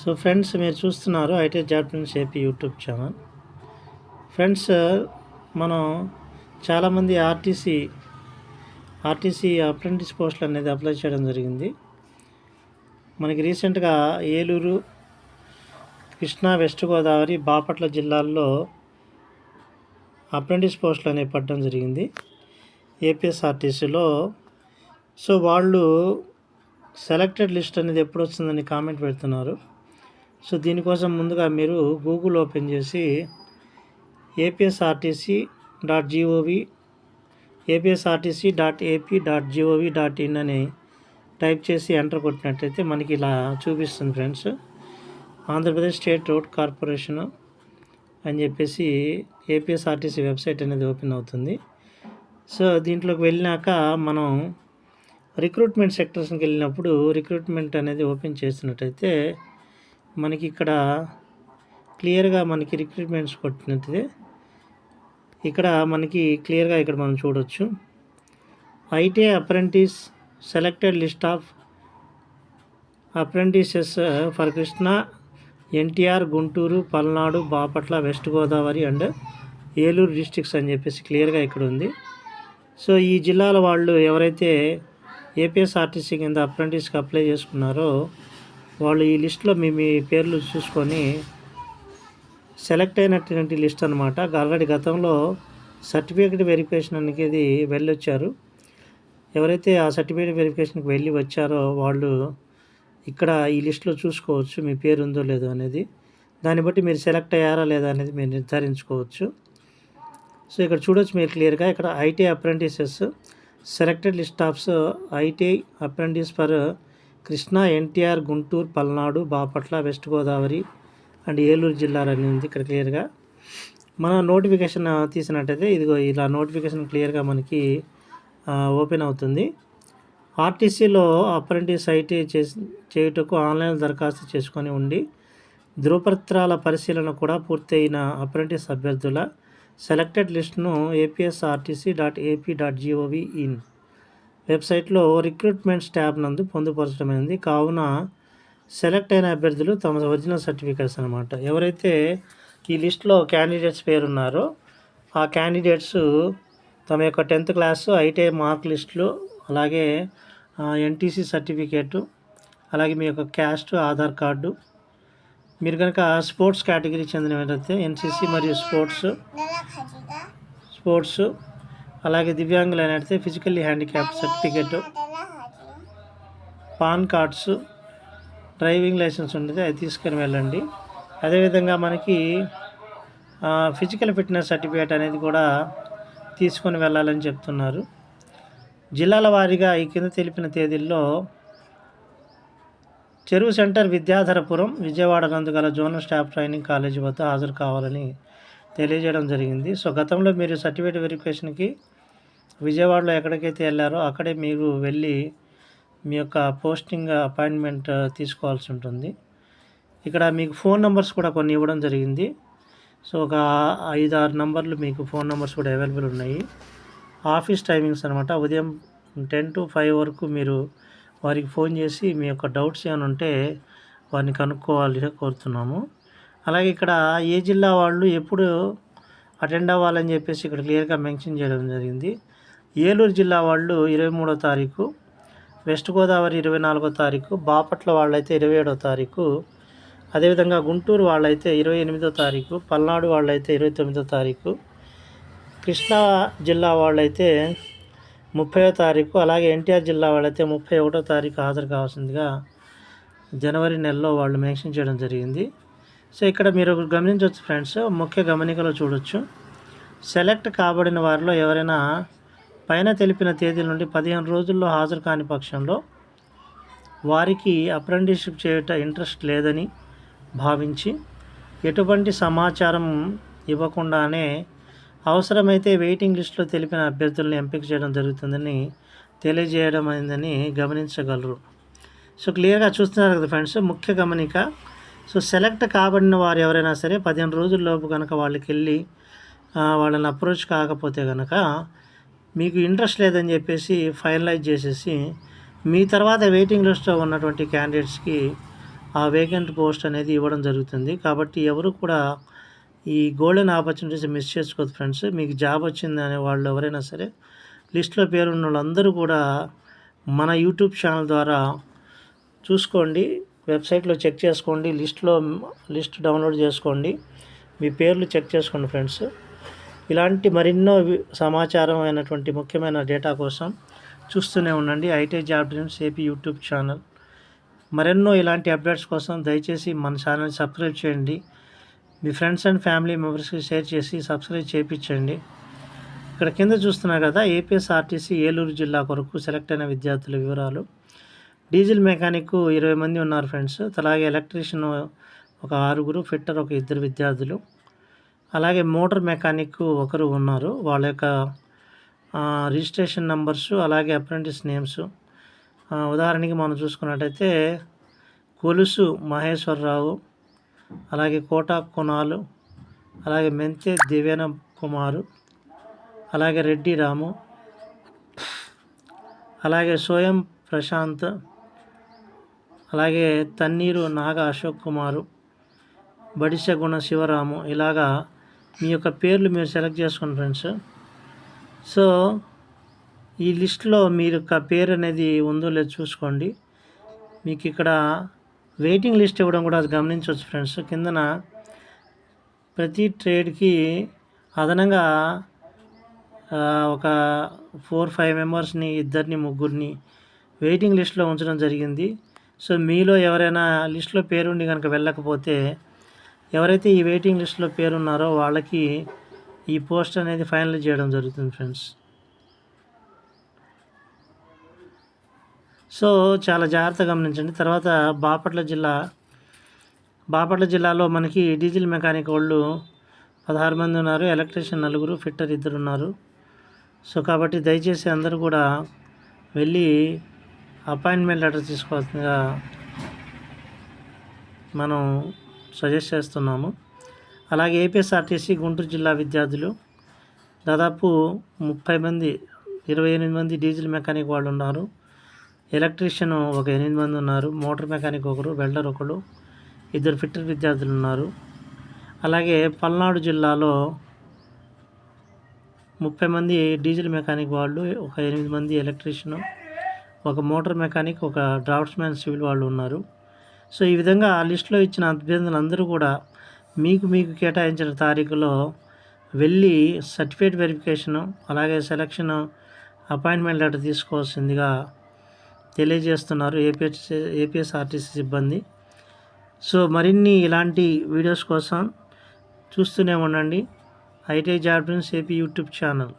So friends, మీరు చూస్తున్నారు IT job trends AP YouTube channel. Friends, మనం చాలామంది ఆర్టీసీ అప్రెంటిస్ పోస్టులు అనేది అప్లై చేయడం జరిగింది. మనకి రీసెంట్గా ఏలూరు, కృష్ణా, వెస్ట్ గోదావరి, బాపట్ల జిల్లాల్లో అప్రెంటిస్ పోస్టులు అనేవి పడడం జరిగింది ఏపీఎస్ఆర్టీసీలో. సో వాళ్ళు సెలెక్టెడ్ లిస్ట్ అనేది ఎప్పుడు వస్తుందని కామెంట్ పెడుతున్నారు. సో దీనికోసం ముందుగా మీరు గూగుల్ ఓపెన్ చేసి apsrtc.gov.ap.gov.in అని టైప్ చేసి ఎంటర్ కొట్టినట్టయితే మనకి ఇలా చూపిస్తుంది friends. Andhra Pradesh state road corporation అని చెప్పేసి ఏపీఎస్ఆర్టీసీ వెబ్సైట్ అనేది ఓపెన్ అవుతుంది. సో దీంట్లోకి వెళ్ళినాక మనం రిక్రూట్మెంట్ సెక్టర్స్కి వెళ్ళినప్పుడు రిక్రూట్మెంట్ అనేది ఓపెన్ చేసినట్టయితే మనకి ఇక్కడ క్లియర్గా మనకి రిక్రూట్మెంట్స్ కొట్టినట్టు ఇక్కడ మనకి క్లియర్గా ఇక్కడ మనం చూడవచ్చు. IT apprentice selected list of apprentices for Krishna, NTR, Guntur, Palnadu, Bapatla, west Godavari and Eluru districts అని చెప్పేసి క్లియర్గా ఇక్కడ ఉంది. సో ఈ జిల్లాల వాళ్ళు ఎవరైతే ఏపీఎస్ఆర్టీసీ కింద అప్రెంటిస్కి అప్లై చేసుకున్నారో వాళ్ళు ఈ లిస్ట్లో మీ పేర్లు చూసుకొని సెలెక్ట్ అయినటువంటి లిస్ట్ అనమాట. ఆల్రెడీ గతంలో సర్టిఫికేట్ వెరిఫికేషన్ అనేది వెళ్ళొచ్చారు. ఎవరైతే ఆ సర్టిఫికేట్ వెరిఫికేషన్కి వెళ్ళి వచ్చారో వాళ్ళు ఇక్కడ ఈ లిస్ట్లో చూసుకోవచ్చు మీ పేరు ఉందో లేదో అనేది. దాన్ని బట్టి మీరు సెలెక్ట్ అయ్యారా లేదా అనేది మీరు నిర్ధారించుకోవచ్చు. సో ఇక్కడ చూడవచ్చు మీరు క్లియర్గా ఇక్కడ IT apprentices selected list of IT apprentice for Krishna, NTR, Guntur, Palnadu, Bapatla, west Godavari and Eluru జిల్లాలని ఉంది ఇక్కడ క్లియర్గా. మనం నోటిఫికేషన్ తీసినట్టయితే ఇదిగో ఇలా నోటిఫికేషన్ క్లియర్గా మనకి ఓపెన్ అవుతుంది. ఆర్టీసీలో అప్రెంటిస్ ఐటీ చేయుటకు ఆన్లైన్ దరఖాస్తు చేసుకొని ఉండి ధృవపత్రాల పరిశీలన కూడా పూర్తయిన అప్రెంటిస్ అభ్యర్థుల సెలెక్టెడ్ లిస్టును apsrtc.ap.gov.in వెబ్సైట్లో రిక్రూట్మెంట్స్ ట్యాబ్ నందు పొందుపరచడమైనది. కావున సెలెక్ట్ అయిన అభ్యర్థులు తమ ఒరిజినల్ సర్టిఫికేట్స్ అనమాట. ఎవరైతే ఈ లిస్ట్లో క్యాండిడేట్స్ పేరున్నారో ఆ క్యాండిడేట్స్ తమ యొక్క 10th క్లాసు, ఐటీఐ మార్క్ లిస్టులు, అలాగే ఎన్టీసీ సర్టిఫికేటు, అలాగే మీ యొక్క క్యాస్ట్, ఆధార్ కార్డు, మీరు కనుక స్పోర్ట్స్ కేటగిరీ చెందినట్లయితే ఎన్సీసీ మరియు స్పోర్ట్స్, అలాగే దివ్యాంగులైనట్లయితే physically handicap certificate, PAN cards, driving licence ఉంటుంది అది తీసుకొని వెళ్ళండి. అదేవిధంగా మనకి ఫిజికల్ ఫిట్నెస్ సర్టిఫికేట్ అనేది కూడా తీసుకొని వెళ్ళాలని చెప్తున్నారు. జిల్లాల వారీగా ఈ కింద తెలిపిన తేదీల్లో చెరువు సెంటర్, విద్యాధరపురం, విజయవాడ నందు గల జోనల్ స్టాఫ్ ట్రైనింగ్ కాలేజీ వద్ద హాజరు కావాలని తెలియజేయడం జరిగింది. సో గతంలో మీరు సర్టిఫికేట్ వెరిఫికేషన్కి విజయవాడలో ఎక్కడికైతే వెళ్ళారో అక్కడే మీరు వెళ్ళి మీ యొక్క పోస్టింగ్ అపాయింట్మెంట్ తీసుకోవాల్సి ఉంటుంది. ఇక్కడ మీకు ఫోన్ నెంబర్స్ కూడా కొన్ని ఇవ్వడం జరిగింది. సో ఒక 5-6 నెంబర్లు మీకు ఫోన్ నెంబర్స్ కూడా అవైలబుల్ ఉన్నాయి. ఆఫీస్ టైమింగ్స్ అనమాట. ఉదయం 10 to 5 వరకు మీరు వారికి ఫోన్ చేసి మీ యొక్క డౌట్స్ ఏమైనా ఉంటే వారిని కనుక్కోవాలని కోరుతున్నాము. అలాగే ఇక్కడ ఏ జిల్లా వాళ్ళు ఎప్పుడు అటెండ్ అవ్వాలని చెప్పేసి ఇక్కడ క్లియర్గా మెన్షన్ చేయడం జరిగింది. ఏలూరు జిల్లా వాళ్ళు 23వ తారీఖు, వెస్ట్ గోదావరి 24వ తారీఖు, బాపట్ల వాళ్ళైతే 27వ తారీఖు, అదేవిధంగా గుంటూరు వాళ్ళైతే 28వ తారీఖు, పల్నాడు వాళ్ళైతే 29వ తారీఖు, కృష్ణా జిల్లా వాళ్ళైతే 30వ తారీఖు, అలాగే ఎన్టీఆర్ జిల్లా వాళ్ళైతే 31వ తారీఖు హాజరు కావాల్సిందిగా జనవరి నెలలో వాళ్ళు మెన్షన్ చేయడం జరిగింది. సో ఇక్కడ మీరు గమనించవచ్చు ఫ్రెండ్స్, ముఖ్య గమనికలో చూడొచ్చు. సెలెక్ట్ కాబడిన వారిలో ఎవరైనా పైన తెలిపిన తేదీల నుండి 15 రోజుల్లో హాజరు కాని పక్షంలో వారికి అప్రెంటిస్షిప్ చేయట ఇంట్రెస్ట్ లేదని భావించి ఎటువంటి సమాచారం ఇవ్వకుండానే అవసరమైతే వెయిటింగ్ లిస్టులో తెలిపిన అభ్యర్థులను ఎంపిక చేయడం జరుగుతుందని తెలియజేయడం అయిందని గమనించగలరు. సో క్లియర్గా చూస్తున్నారు కదా ఫ్రెండ్స్, ముఖ్య గమనిక. సో సెలెక్ట్ కాబడిన వారు ఎవరైనా సరే 15 రోజుల్లోపు కనుక వాళ్ళకి వెళ్ళి వాళ్ళని అప్రోచ్ కాకపోతే కనుక మీకు ఇంట్రెస్ట్ లేదని చెప్పేసి ఫైనలైజ్ చేసేసి మీ తర్వాత వెయిటింగ్ లిస్ట్లో ఉన్నటువంటి క్యాండిడేట్స్కి ఆ వేకెంట్ పోస్ట్ అనేది ఇవ్వడం జరుగుతుంది. కాబట్టి ఎవరు కూడా ఈ గోల్డెన్ ఆపర్చునిటీస్ మిస్ చేసుకోవద్దు ఫ్రెండ్స్. మీకు జాబ్ వచ్చింది అనే వాళ్ళు ఎవరైనా సరే లిస్ట్‌లో పేరున్న వాళ్ళందరూ కూడా మన యూట్యూబ్ ఛానల్ ద్వారా చూసుకోండి. వెబ్సైట్‌లో చెక్ చేసుకోండి. లిస్ట్ డౌన్లోడ్ చేసుకోండి. మీ పేర్లు చెక్ చేసుకోండి ఫ్రెండ్స్. ఇలాంటి మరెన్నో సమాచారం అయినటువంటి ముఖ్యమైన డేటా కోసం చూస్తూనే ఉండండి IT job dreams AP YouTube channel. మరెన్నో ఇలాంటి అప్డేట్స్ కోసం దయచేసి మన ఛానల్ సబ్స్క్రైబ్ చేయండి. మీ ఫ్రెండ్స్ అండ్ ఫ్యామిలీ మెంబర్స్కి షేర్ చేసి సబ్స్క్రైబ్ చేయించండి. ఇక్కడ కింద చూస్తున్నారు కదా, ఏపీఎస్ఆర్టీసీ ఏలూరు జిల్లా కొరకు సెలెక్ట్ అయిన విద్యార్థుల వివరాలు. డీజిల్ మెకానిక్ 20 మంది ఉన్నారు ఫ్రెండ్స్. అలాగే ఎలక్ట్రీషియన్ ఒక 6, ఫిట్టర్ ఒక 2 విద్యార్థులు, అలాగే మోటార్ మెకానిక్ ఒకరు ఉన్నారు. వాళ్ళ యొక్క రిజిస్ట్రేషన్ నంబర్సు అలాగే అప్రెంటిస్ నేమ్స్. ఉదాహరణకి మనం చూసుకున్నట్టయితే కొలుసు మహేశ్వరరావు, అలాగే కోట కొనాలు, అలాగే మెంతే దివ్యన కుమారు, అలాగే రెడ్డి రాము, అలాగే సోయం ప్రశాంత్, అలాగే తన్నీరు నాగ అశోక్ కుమారు, బడిసెగుణ శివరాము. ఇలాగా మీ యొక్క పేర్లు మీరు సెలెక్ట్ చేసుకోండి ఫ్రెండ్స్. సో ఈ లిస్ట్లో మీరు యొక్క పేరు అనేది ఉందో లేదో చూసుకోండి. మీకు ఇక్కడ వెయిటింగ్ లిస్ట్ ఇవ్వడం కూడా గమనించవచ్చు ఫ్రెండ్స్. కిందన ప్రతి ట్రేడ్కి అదనంగా ఒక 4-5 మెంబర్స్ని, 2-3 వెయిటింగ్ లిస్ట్లో ఉంచడం జరిగింది. సో మీలో ఎవరైనా లిస్ట్లో పేరుండి కనుక వెళ్ళకపోతే, ఎవరైతే ఈ వెయిటింగ్ లిస్ట్లో పేరున్నారో వాళ్ళకి ఈ పోస్ట్ అనేది ఫైనల్ చేయడం జరుగుతుంది ఫ్రెండ్స్. సో చాలా జాగ్రత్తగా గమనించండి. తర్వాత బాపట్ల జిల్లాలో మనకి డీజిల్ మెకానిక్ వాళ్ళు 16 మంది ఉన్నారు. ఎలక్ట్రీషియన్ 4, ఫిట్టర్ 2 ఉన్నారు. సో కాబట్టి దయచేసి అందరూ కూడా వెళ్ళి అపాయింట్మెంట్ లెటర్ తీసుకోవాల్సిందిగా మనం సజెస్ట్ చేస్తున్నాము. అలాగే ఏపీఎస్ఆర్టీసీ గుంటూరు జిల్లా విద్యార్థులు దాదాపు 30 మంది, 28 మంది డీజిల్ మెకానిక్ వాళ్ళు ఉన్నారు. ఎలక్ట్రీషియన్ ఒక 8 మంది ఉన్నారు. మోటార్ మెకానిక్ ఒకరు, వెల్డర్ ఒకరు, 2 ఫిట్టర్ విద్యార్థులు ఉన్నారు. అలాగే పల్నాడు జిల్లాలో 30 మంది డీజిల్ మెకానిక్ వాళ్ళు, ఒక 8 మంది ఎలక్ట్రీషియన్, ఒక మోటార్ మెకానిక్, ఒక డ్రాఫ్ట్స్మెన్ సివిల్ వాళ్ళు ఉన్నారు. సో ఈ విధంగా ఆ లిస్టులో ఇచ్చిన అభ్యర్థులందరూ కూడా మీకు కేటాయించిన తారీఖులో వెళ్ళి సర్టిఫికేట్ వెరిఫికేషను, అలాగే సెలక్షన్ అపాయింట్మెంట్ లెటర్ తీసుకోవాల్సిందిగా తెలియజేస్తున్నారు ఏపీఎస్ఆర్టీసీ సిబ్బంది. సో మరిన్ని ఇలాంటి వీడియోస్ కోసం చూస్తూనే ఉండండి IT job dreams AP YouTube channel.